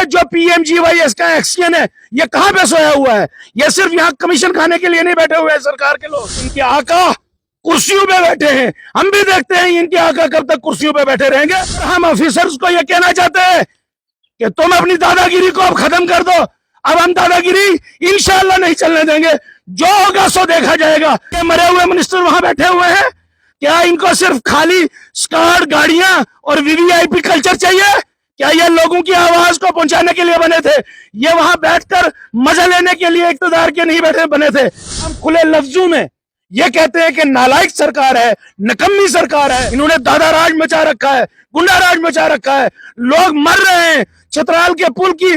जो पीएमजीवाई का एक्शन है, ये कहां पे सोया हुआ है? ये सिर्फ यहाँ कमीशन खाने के लिए नहीं बैठे हुए हैं सरकार के लोग। इनके आका कुर्सियों पे बैठे हैं, हम भी देखते हैं इनके आका कब तक कुर्सियों पे बैठे रहेंगे। हम ऑफिसर्स को ये कहना चाहते हैं कि तुम अपनी दादागिरी को अब खत्म कर दो। अब हम दादागिरी इंशाल्लाह नहीं चलने देंगे, जो होगा सो देखा जाएगा। मरे हुए मिनिस्टर वहां बैठे हुए हैं, क्या इनको सिर्फ खाली स्कार्ड गाड़ियां और वीवीआईपी कल्चर चाहिए? क्या ये लोगों की आवाज को पहुंचाने के लिए बने थे? ये वहां बैठकर मजा लेने के लिए इख्तिदार के नहीं बैठे बने थे। हम खुले लफ्जों में ये कहते हैं कि नालायक सरकार है, नकम्मी सरकार है। इन्होंने दादा राज मचा रखा है, गुंडा राज मचा रखा है, लोग मर रहे हैं। चित्राल के पुल की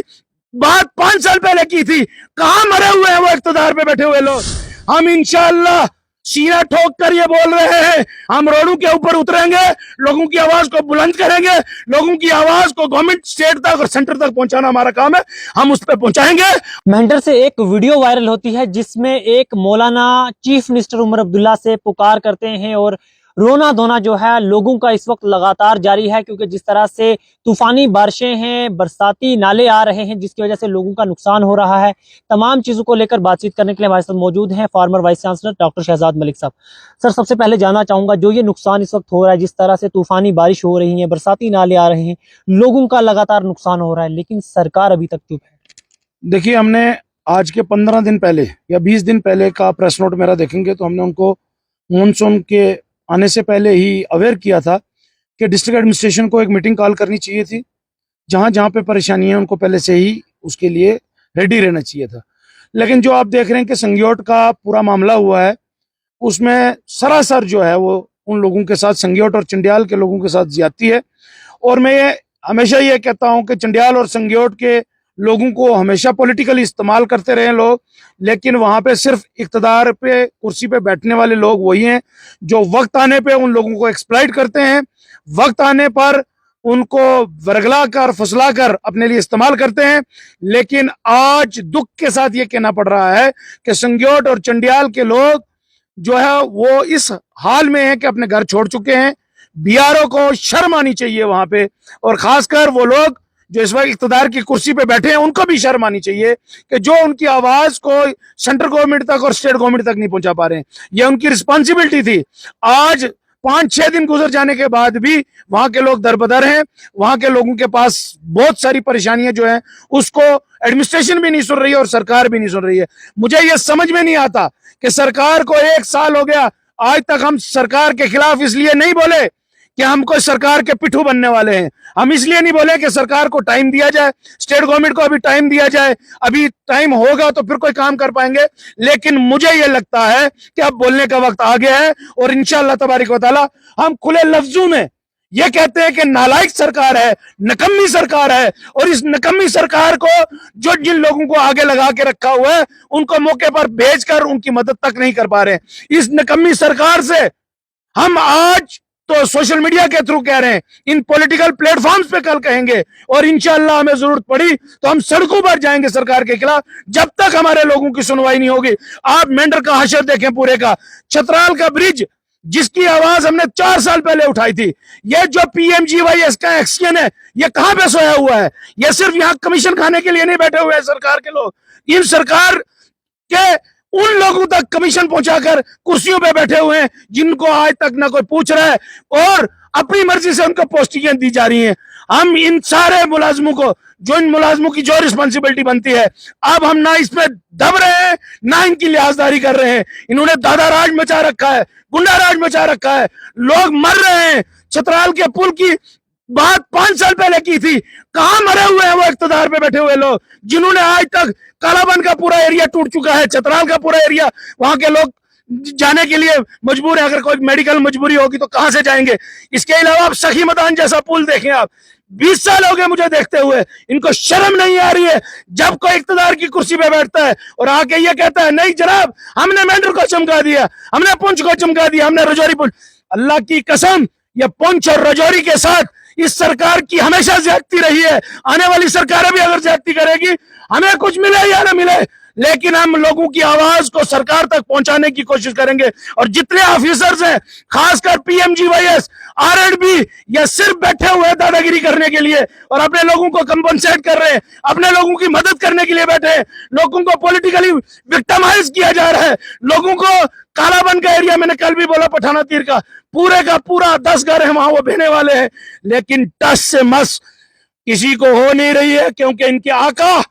बात 5 साल पहले की थी, कहां मरे हुए हैं वो इख्तिदार पे बैठे हुए लोग? हम इंशाअल्लाह सीना ठोक कर ये बोल रहे हैं, हम रोडों के ऊपर उतरेंगे, लोगों की आवाज को बुलंद करेंगे, लोगों की आवाज को गवर्नमेंट स्टेट तक और सेंटर तक पहुंचाना हमारा काम है, हम उस पर पहुंचाएंगे। मेंढर से एक वीडियो वायरल होती है जिसमें एक मौलाना चीफ मिनिस्टर उमर अब्दुल्ला से पुकार करते हैं और रोना धोना जो है लोगों का इस वक्त लगातार जारी है, क्योंकि जिस तरह से तूफानी बारिशें हैं, बरसाती नाले आ रहे हैं, जिसकी वजह से लोगों का नुकसान हो रहा है। तमाम चीजों को लेकर बातचीत करने के लिए हमारे साथ मौजूद हैं former vice chancellor doctor Shahzad Malik sahab. Sir, सबसे पहले जानना चाहूंगा, जो ये नुकसान इस वक्त हो रहा है, जिस तरह से तूफानी बारिश हो रही है, बरसाती नाले आ रहे हैं, लोगों का लगातार नुकसान हो रहा है, लेकिन सरकार अभी तक चुप है। देखिए, हमने आज के 15 दिन पहले या 20 दिन पहले का प्रेस नोट मेरा देखेंगे तो हमने उनको मानसून के आने से पहले ही अवेयर किया था कि डिस्ट्रिक्ट एडमिनिस्ट्रेशन को एक मीटिंग कॉल करनी चाहिए थी, जहां जहां पे परेशानी है उनको पहले से ही उसके लिए रेडी रहना चाहिए था। लेकिन जो आप देख रहे हैं कि संज्ञोट का पूरा मामला हुआ है, उसमें सरासर जो है वो उन लोगों के साथ, संज्ञोट और चंडियाल के लोगों के साथ ज्यादती है। और मैं हमेशा ये कहता हूं कि चंडियाल और संज्ञोट के लोगों को हमेशा पॉलिटिकली इस्तेमाल करते रहे लोग, लेकिन वहां पे सिर्फ इख्तिदार पे कुर्सी पे बैठने वाले लोग वही हैं जो वक्त आने पे उन लोगों को एक्सप्लॉइट करते हैं, वक्त आने पर उनको वर्गला कर फुसला कर अपने लिए इस्तेमाल करते हैं। लेकिन आज दुख के साथ ये कहना पड़ रहा है कि संज्ञोट और चंडियाल के लोग जो है वो इस हाल में है कि अपने घर छोड़ चुके हैं। बीआरओ को शर्म आनी चाहिए वहां पे, और खासकर वो लोग जो इस वक्त इख्तिदार की कुर्सी पे बैठे हैं उनको भी शर्म आनी चाहिए कि जो उनकी आवाज को सेंट्रल गवर्नमेंट तक और स्टेट गवर्नमेंट तक नहीं पहुंचा पा रहे हैं। ये उनकी रिस्पॉन्सिबिलिटी थी। आज 5-6 दिन गुजर जाने के बाद भी वहां के लोग दरबदर हैं, वहां के लोगों के पास बहुत सारी परेशानियां जो है उसको एडमिनिस्ट्रेशन भी नहीं सुन रही है और सरकार भी नहीं सुन रही है। मुझे ये समझ में नहीं आता कि सरकार को 1 साल हो गया, आज तक हम सरकार के खिलाफ इसलिए नहीं बोले कि हम कोई सरकार के पिट्ठू बनने वाले हैं, हम इसलिए नहीं बोले कि सरकार को टाइम दिया जाए, स्टेट गवर्नमेंट को अभी टाइम दिया जाए, अभी टाइम होगा तो फिर कोई काम कर पाएंगे। लेकिन मुझे ये लगता है कि अब बोलने का वक्त आ गया है और इंशाअल्लाह तबारिक व तआला हम खुले लफ्जों में ये कहते हैं कि नालायक सरकार है, नकम्मी सरकार है, और इस नकम्मी सरकार को जो जिन लोगों को आगे लगा के रखा हुआ है उनको मौके पर भेजकर उनकी मदद तक नहीं कर पा रहे। इस नकम्मी सरकार से हम आज तो सोशल मीडिया के थ्रू कह रहे हैं, इन पॉलिटिकल प्लेटफॉर्म्स पे कल कहेंगे, और इंशाअल्लाह हमें जरूरत पड़ी तो हम सड़कों पर जाएंगे सरकार के खिलाफ, जब तक हमारे लोगों की सुनवाई नहीं होगी। आप मेंढर का हशर देखें पूरे का, चतराल का ब्रिज जिसकी आवाज हमने 4 साल पहले उठाई थी, ये जो पीएमजीवाई का एक्शन है, ये कहां पे सोया हुआ है? ये सिर्फ यहाँ कमीशन खाने के लिए नहीं बैठे हुए हैं सरकार के लोग। इन सरकार के उन लोगों तक कमीशन पहुंचाकर कुर्सियों पे बैठे हुए हैं जिनको आज तक ना कोई पूछ रहा है, और अपनी मर्जी से उनको पोस्टिंगें दी जा रही हैं। हम इन सारे मुलाजमों को, जो इन मुलाजमों की जो रिस्पॉन्सिबिलिटी बनती है, अब हम ना इसमें दब रहे हैं ना इनकी लिहाजदारी कर रहे हैं। इन्होंने दादा राज मचा रखा है, गुंडा राज मचा रखा है, लोग मर रहे हैं। चित्राल के पुल की बात 5 साल पहले की थी, कहां मरे हुए हैं वो इख्तिदार पे बैठे हुए लोग जिन्होंने आज तक कालाबन का पूरा एरिया टूट चुका है, चतराल का पूरा एरिया, वहां के लोग जाने के लिए मजबूर है। अगर कोई मेडिकल मजबूरी होगी तो कहां से जाएंगे? इसके अलावा आप सखी मैदान जैसा पुल देखें, आप 20 साल हो गए मुझे देखते हुए, इनको शर्म नहीं आ रही है जब कोई इख्तिदार की कुर्सी पे बैठता है और आके ये कहता है नहीं जनाब हमने मेंढर को चमका दिया, हमने पुंछ को चमका दिया, हमने रजौरी पुंछ। अल्लाह की कसम, ये पुंछ और रजौरी के साथ इस सरकार की हमेशा ज्यादती रही है, आने वाली सरकारें भी अगर ज्यादती करेगी, हमें कुछ मिले या ना मिले, लेकिन हम लोगों की आवाज को सरकार तक पहुंचाने की कोशिश करेंगे। और जितने ऑफिसर्स हैं, खासकर पीएमजीवाईएस, आरएनबी, ये सिर्फ बैठे हुए हैं दादागिरी करने के लिए और अपने लोगों को कंपनसेट कर रहे हैं, अपने लोगों की मदद करने के लिए बैठे हैं। लोगों को पॉलिटिकली विक्टिमाइज किया जा रहा है। लोगों को कालाबन का एरिया, मैंने कल भी बोला, पठाना तीर का पूरा 10 घर है वहां, वो बहने वाले हैं। लेकिन टस से मस किसी को हो नहीं रही है, क्योंकि इनके आका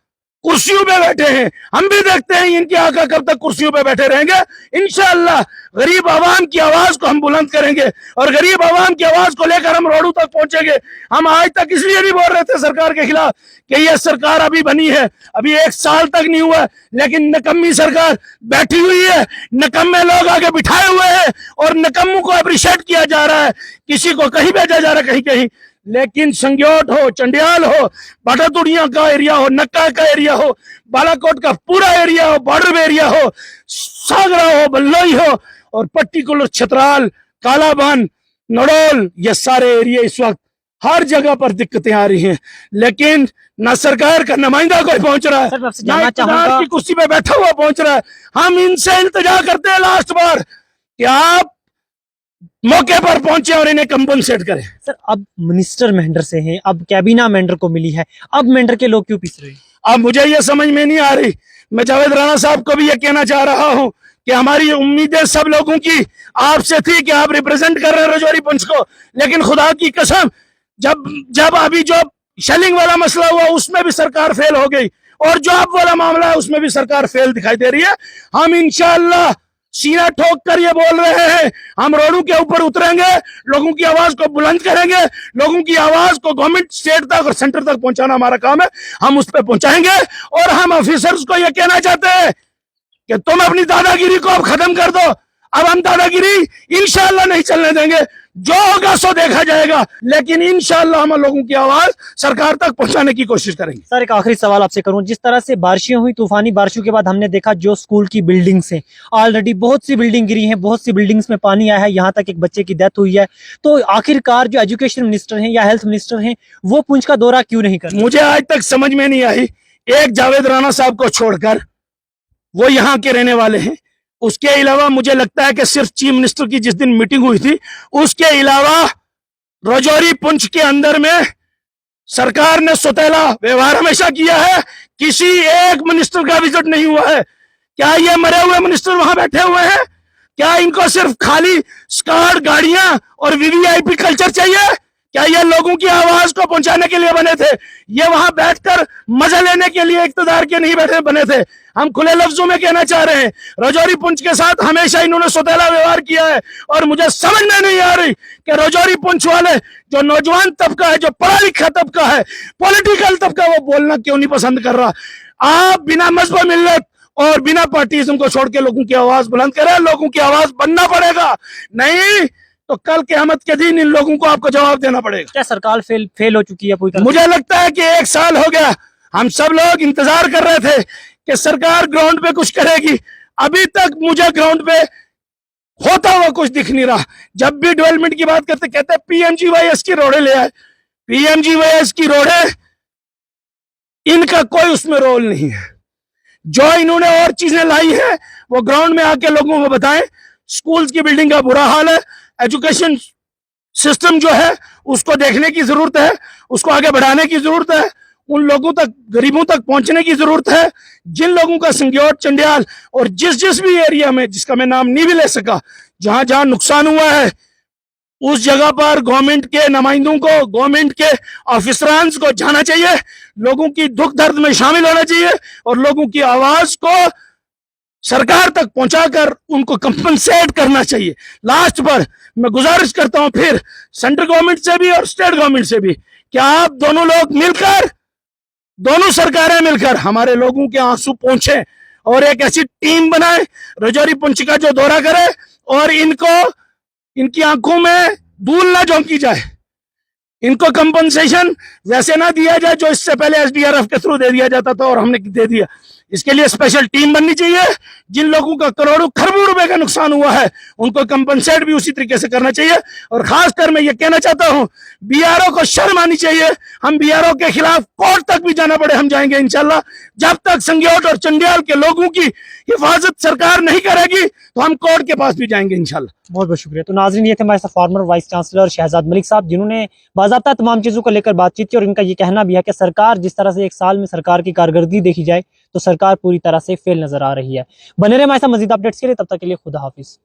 कुर्सियों पे बैठे हैं। हम भी देखते हैं इनके आका कब तक कुर्सियों पे बैठे रहेंगे। इंशाअल्लाह गरीब आवाम की आवाज को हम बुलंद करेंगे और गरीब आवाम की आवाज को लेकर हम रोडों तक पहुंचेंगे। हम आज तक इसलिए नहीं बोल रहे थे सरकार के खिलाफ कि ये सरकार अभी बनी है, अभी 1 साल तक नहीं हुआ, लेकिन निकम्मी सरकार बैठी हुई है, निकम्मे लोग आगे बिठाए हुए हैं और निकम्मों को अप्रिशिएट किया जा रहा है। किसी को कहीं भेजा जा रहा है, कहीं कहीं। लेकिन संग्योट हो, चंडियाल हो, बाटातुड़िया का एरिया हो, नक्का का एरिया हो, बालाकोट का पूरा एरिया हो, बॉर्डर एरिया हो, सागरा हो, बल्लोई हो और पर्टिकुलर छतराल, कालाबन, नड़ोल, ये सारे एरिया इस वक्त हर जगह पर दिक्कतें आ रही हैं। लेकिन ना सरकार का नुमाइंदा कोई पहुंच रहा है, सर, मैं आपसे ना जानना इक़्तिदार चाहूंगा, की कुर्सी पे बैठा हुआ पहुंच रहा है। हम इनसे इल्तिजा करते हैं लास्ट बार कि आप मौके पर पहुंचे और इन्हें कंपनसेट करें। सर अब मिनिस्टर मेंढर से हैं, अब कैबिना मेंढर को मिली है, अब मेंढर के लोग क्यों पीस रहे हैं? अब मुझे ये समझ में नहीं आ रही। मैं जावेद राणा साहब को भी ये कहना चाह रहा हूं कि हमारी उम्मीदें सब लोगों की आपसे थी कि आप रिप्रेजेंट कर रहे हैं रजौरी पुंछ को, लेकिन खुदा की कसम जब अभी जो शेलिंग वाला मसला हुआ उसमें भी सरकार फेल हो गई और जो अब वाला मामला है उसमें भी सरकार फेल दिखाई दे रही है। हम इंशाअल्लाह सीना ठोक कर ये बोल रहे हैं, हम रोडों के ऊपर उतरेंगे, लोगों की आवाज को बुलंद करेंगे, लोगों की आवाज को गवर्नमेंट स्टेट तक और सेंटर तक पहुंचाना हमारा काम है। हम उस पर पहुंचाएंगे और हम ऑफिसर्स को ये कहना चाहते हैं कि तुम अपनी दादागिरी को अब खत्म कर दो। अब हम दादागिरी इंशाअल्लाह नहीं चलने देंगे, जो होगा सो देखा जाएगा, लेकिन इंशाअल्लाह हम लोगों की आवाज सरकार तक पहुंचाने की कोशिश करेंगे। सर एक आखिरी सवाल आपसे करूं, जिस तरह से बारिशें हुई, तूफानी बारिशों के बाद हमने देखा जो स्कूल की बिल्डिंग्स हैं, ऑलरेडी बहुत सी बिल्डिंग गिरी हैं, बहुत सी बिल्डिंग्स में पानी आया है, यहाँ तक एक बच्चे की डेथ हुई है। तो आखिरकार जो एजुकेशन मिनिस्टर हैं या हेल्थ मिनिस्टर हैं वो पुंछ का दौरा क्यों नहीं कर रहे? मुझे आज तक समझ में नहीं आई, एक जावेद राणा साहब को छोड़कर, वो यहाँ के रहने वाले हैं, उसके अलावा मुझे लगता है कि सिर्फ चीफ मिनिस्टर की जिस दिन मीटिंग हुई थी उसके अलावा रजौरी पुंछ के अंदर में सरकार ने सौतेला व्यवहार हमेशा किया है। किसी एक मिनिस्टर का विजिट नहीं हुआ है। क्या ये मरे हुए मिनिस्टर वहां बैठे हुए हैं? क्या इनको सिर्फ खाली स्कार्ड गाड़ियां और वीवीआईपी कल्चर चाहिए? क्या ये लोगों की आवाज को पहुंचाने के लिए बने थे? ये वहां बैठकर मजा लेने के लिए इक़्तिदार के नहीं बैठे बने थे। हम खुले लफ्जों में कहना चाह रहे हैं, रजौरी पुंछ के साथ हमेशा इन्होंने सौतेला व्यवहार किया है और मुझे समझ में नहीं आ रही कि रजौरी पुंछ वाले जो नौजवान तबका है, जो पढ़ा लिखा तबका है, पॉलिटिकल तबका, वो बोलना क्यों नहीं पसंद कर रहा। आप बिना मजहब मिल्लत और बिना पार्टीज़म को छोड़ के लोगों की आवाज बुलंद करें। लोगों की आवाज बनना पड़ेगा, नहीं तो कल क़यामत के दिन इन लोगों को आपको जवाब देना पड़ेगा। क्या सरकार फेल हो चुकी है पूरी तरह? मुझे लगता है कि 1 साल हो गया, हम सब लोग इंतजार कर रहे थे कि सरकार ग्राउंड पे कुछ करेगी। अभी तक मुझे ग्राउंड पे होता हुआ कुछ दिख नहीं रहा। जब भी डेवलपमेंट की बात करते कहते पीएमजीवाईएस की रोडे ले आए, पीएमजीवाईएस की रोडे, इनका कोई उसमें रोल नहीं है। जो इन्होंने और चीजें लाई है वो ग्राउंड में आके लोगों को बताएं। स्कूल्स की बिल्डिंग का बुरा हाल है, एजुकेशन सिस्टम जो है उसको देखने की जरूरत है, उसको आगे बढ़ाने की जरूरत है, उन लोगों तक, गरीबों तक पहुंचने की जरूरत है जिन लोगों का संग्योट, चंडियाल और जिस भी एरिया में, जिसका मैं नाम नहीं भी ले सका, जहां जहां नुकसान हुआ है, उस जगह पर गवर्नमेंट के नुमाइंदों को, गवर्नमेंट के ऑफिसरान को जाना चाहिए, लोगों की दुख दर्द में शामिल होना चाहिए और लोगों की आवाज को सरकार तक पहुंचाकर उनको कंपनसेट करना चाहिए। लास्ट पर मैं गुजारिश करता हूं फिर सेंट्रल गवर्नमेंट से भी और स्टेट गवर्नमेंट से भी, क्या आप दोनों लोग मिलकर, दोनों सरकारें मिलकर हमारे लोगों के आंसू पहुंचे और एक ऐसी टीम बनाए, रजौरी पुंछ का जो दौरा करे और इनको, इनकी आंखों में धूल ना झोंकी जाए, इनको कंपनसेशन वैसे ना दिया जाए जो इससे पहले एसडीआरएफ के थ्रू दे दिया जाता था और हमने दे दिया। इसके लिए स्पेशल टीम बननी चाहिए। जिन लोगों का करोड़ों खरबों रुपए का नुकसान हुआ है उनको कंपनसेट भी उसी तरीके से करना चाहिए। और खासकर मैं ये कहना चाहता हूं, बीआरओ को शर्म आनी चाहिए। हम बीआरओ के खिलाफ कोर्ट तक भी जाना पड़े हम जाएंगे इंशाल्लाह। जब तक संज्ञोट और चंडियाल के लोगों की हिफाजत सरकार नहीं करेगी तो हम कोर्ट के पास भी जाएंगे इंशाल्लाह। बहुत बहुत शुक्रिया। तो नाज़रीन, ये थे हमारे साथ former vice chancellor Shahzad Malik sahab, जिन्होंने बाज़ाब्ता तमाम चीज़ों को लेकर बातचीत की और इनका ये कहना भी है कि सरकार जिस तरह से एक साल में सरकार की कारकर्दगी देखी जाए तो सरकार पूरी तरह से फेल नजर आ रही है। बने रहे हमारे साथ मजीद अपडेट्स के लिए, तब तक के लिए खुदा हाफिज।